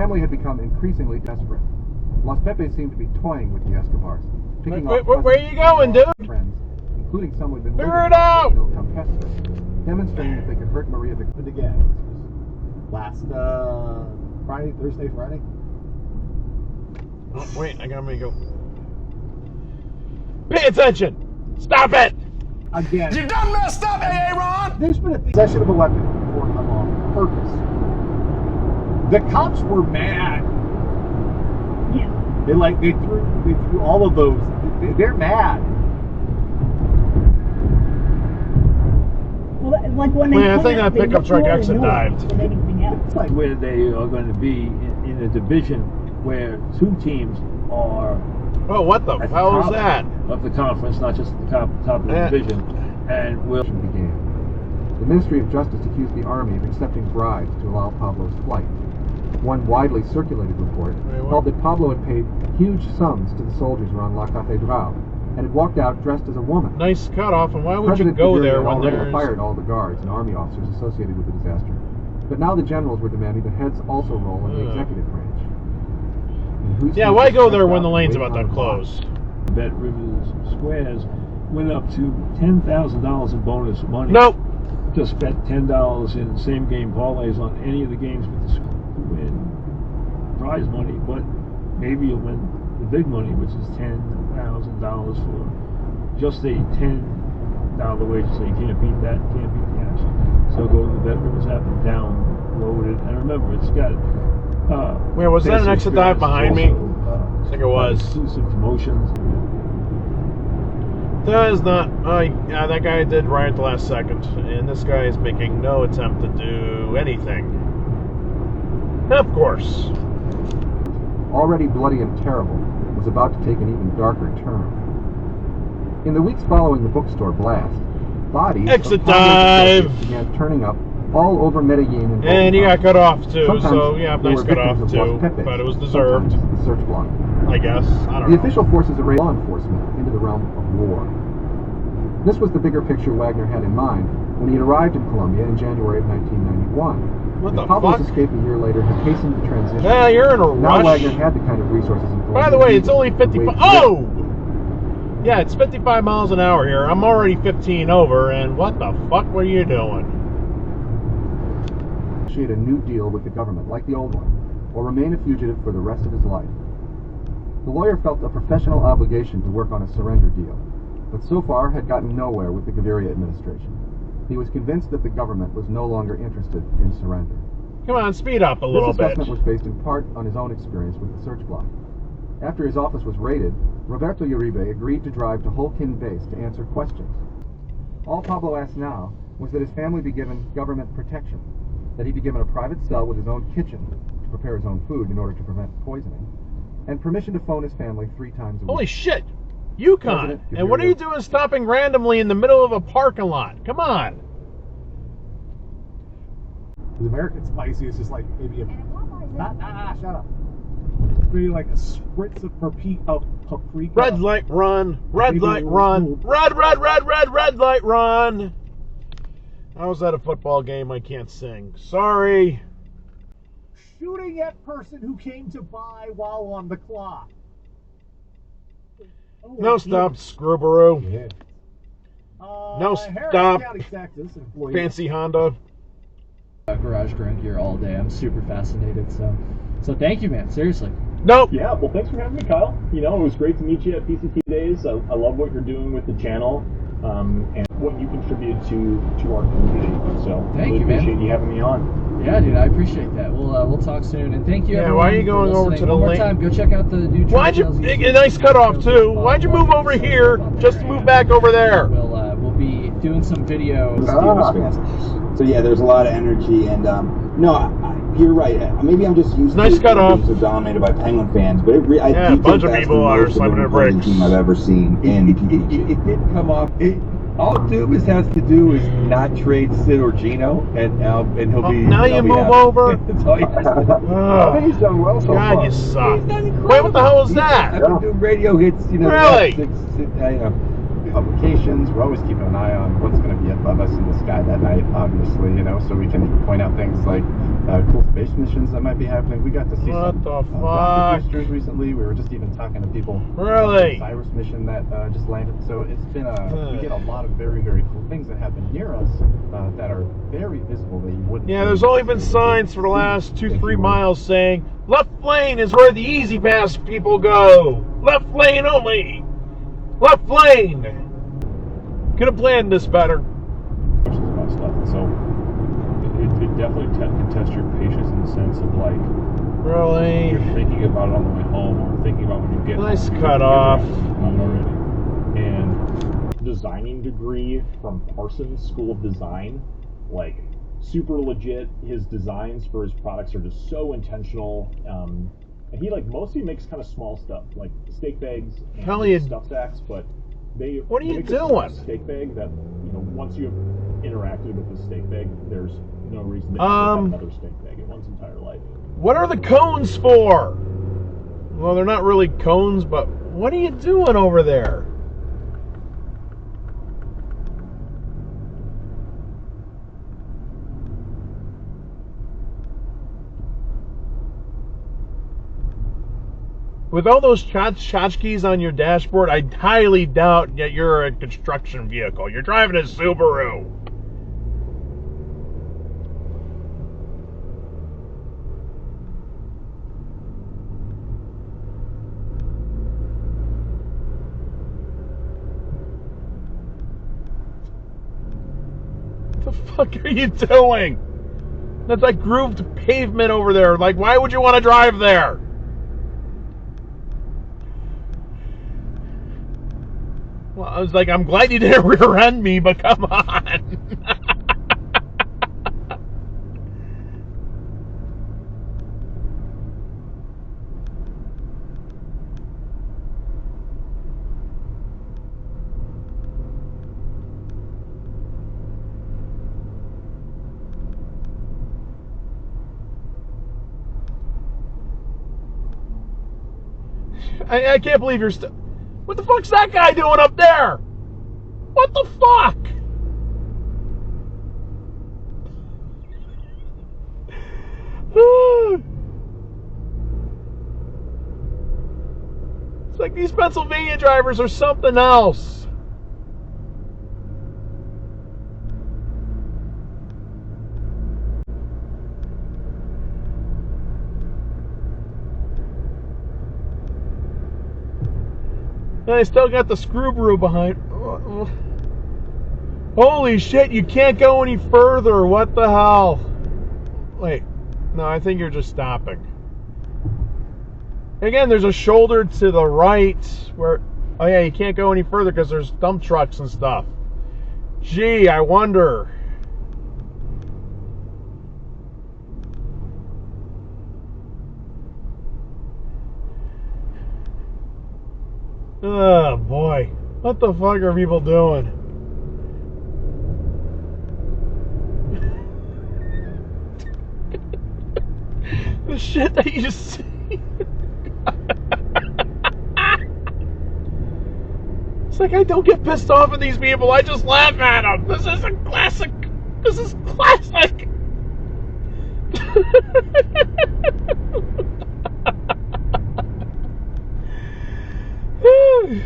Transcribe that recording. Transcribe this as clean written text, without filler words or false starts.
family had become increasingly desperate. Los Pepes seemed to be toying with the Escobars, picking off where are you going, dude? friends, including some who had been Figure it out! demonstrating that they could hurt Maria Victoria again. Last Thursday, Friday. Oh, wait, I gotta go. Pay attention! Stop it! Again. You done messed up, Aaron! There's been a possession of a weapon for them on purpose. The cops were mad. Yeah. They threw all of those. They're mad. Well, like when they I think that pickup truck exit dived. It's like where they are going to be in a division where two teams are. Oh, what the hell is that? Of the conference, not just the top of the division, and began. The Ministry of Justice accused the army of accepting bribes to allow Pablo's flight. One widely circulated report called that Pablo had paid huge sums to the soldiers around La Catedral and had walked out dressed as a woman. Nice cutoff, and why would President you go Gaviria there when already there's... fired all the guards and army officers associated with the disaster. But now the generals were demanding that heads also roll in the executive branch. Yeah, why go there when the lane's about to close? Bet Rivers Squares went up to $10,000 in bonus money. Nope. Just bet $10 in same game parlays on any of the games with the win prize money, but maybe you'll win the big money, which is $10,000 for just a $10 wager. So you can't beat that, can't beat cash. So go to the Bet Rivers app and download it. And remember, it's got wait, was that an exit dive behind me? I think it was. Exclusive promotions. That is not. Yeah, that guy did right at the last second, and this guy is making no attempt to do anything. Of course. Already bloody and terrible, was about to take an even darker turn. In the weeks following the bookstore blast, bodies exit dive began turning up all over Medellin and he got cut off too. Sometimes so yeah, nice cut off too, but it was deserved. The search block, I guess. I don't know. The official forces arrayed law enforcement into the realm of war. This was the bigger picture Wagner had in mind when he had arrived in Colombia in January of 1991. What the Pablo's fuck? escape a year later had hastened the transition. Yeah, you're in a now rush. Wagner had the kind of resources in Colombia. By the way, it's only 55. Oh! Yeah, it's 55 miles an hour here. I'm already 15 over, and what the fuck were you doing? Negotiate a new deal with the government, like the old one, or remain a fugitive for the rest of his life. The lawyer felt a professional obligation to work on a surrender deal, but so far had gotten nowhere with the Gaviria administration. He was convinced that the government was no longer interested in surrender. Come on, speed up a little This bit. assessment was based in part on his own experience with the search block. After his office was raided, Roberto Uribe agreed to drive to Holkin Base to answer questions. All Pablo asked now was that his family be given government protection, that he be given a private cell with his own kitchen to prepare his own food in order to prevent poisoning, and permission to phone his family 3 times a week. Holy shit! Yukon! And what are you doing stopping randomly in the middle of a parking lot? Come on! The American spicy is just like maybe a... shut up. Maybe like a spritz of paprika. Red light run! Red light run! Red light run! I was at a football game, I can't sing. Sorry. Shooting at person who came to buy while on the clock. Oh, no stop, Screwbaroo. Yeah. No Harris stop. County, Texas, employee. Fancy Honda. Garage drink here all day. I'm super fascinated. So thank you, man. Seriously. Nope. Yeah, well, thanks for having me, Kyle. You know, it was great to meet you at PCT Days. I love what you're doing with the channel and what you contribute to our community. So Thank really you, man. appreciate you having me on. Yeah, dude, I appreciate that. We'll talk soon, and thank you. Yeah, everyone why are you going for over listening. to the One more link? time, go check out the new. Why'd you? A nice cutoff too. Why'd you move over here just to move back over there? We'll be doing some video. So yeah, there's a lot of energy, and no, you're right. Maybe I'm just used nice to cutoff. being so dominated by Penguin fans, but I yeah, do a bunch think of that's people the are most slamming their important brakes. team I've ever seen. And It didn't come off. All Dubas has to do is not trade Sid or Gino, and he'll be. Now you move happy. over. That's all he has to do. I think he's done well so God, far. you suck. He's done incredible. Wait, what the hell is that? I've been doing radio hits, Really? you know, publications. We're always keeping an eye on what's going to be above us in the sky that night, obviously, so we can point out things like cool space missions that might be happening. We got to see some rocket boosters recently. We were just even talking to people about the Cyrus mission that just landed. So it's been we get a lot of very, very cool things that happen near us that are very visible that you wouldn't. Yeah, there's only been signs for the last 2-3 miles saying left lane is where the easy pass people go. Left lane only. Left lane. Could have planned this better. About stuff. So it definitely can test your patience in the sense of like, really, you're thinking about it on the way home, or thinking about when you get nice home. cut off Already. And designing degree from Parsons School of Design, like super legit. His designs for his products are just so intentional. And he mostly makes kind of small stuff like steak bags and stuff sacks, but what are you doing? Steak bag that once you have interacted with the steak bag, there's no reason to have another steak bag in one's entire life. What are the cones for? Well, they're not really cones, but what are you doing over there? With all those tchotchkes on your dashboard, I highly doubt that you're a construction vehicle. You're driving a Subaru. What the fuck are you doing? That's like grooved pavement over there. Like, why would you want to drive there? Well, I was like, I'm glad you didn't rear end me, but come on. I can't believe you're still... What the fuck's that guy doing up there? What the fuck? It's like these Pennsylvania drivers are something else. And I still got the screw brew behind. Holy shit, you can't go any further. What the hell? Wait. No, I think you're just stopping. Again, there's a shoulder to the right where... Oh yeah, you can't go any further because there's dump trucks and stuff. Gee, I wonder... Oh boy, what the fuck are people doing? The shit that you see. It's like I don't get pissed off at these people, I just laugh at them. This is a classic. This is classic. Whew.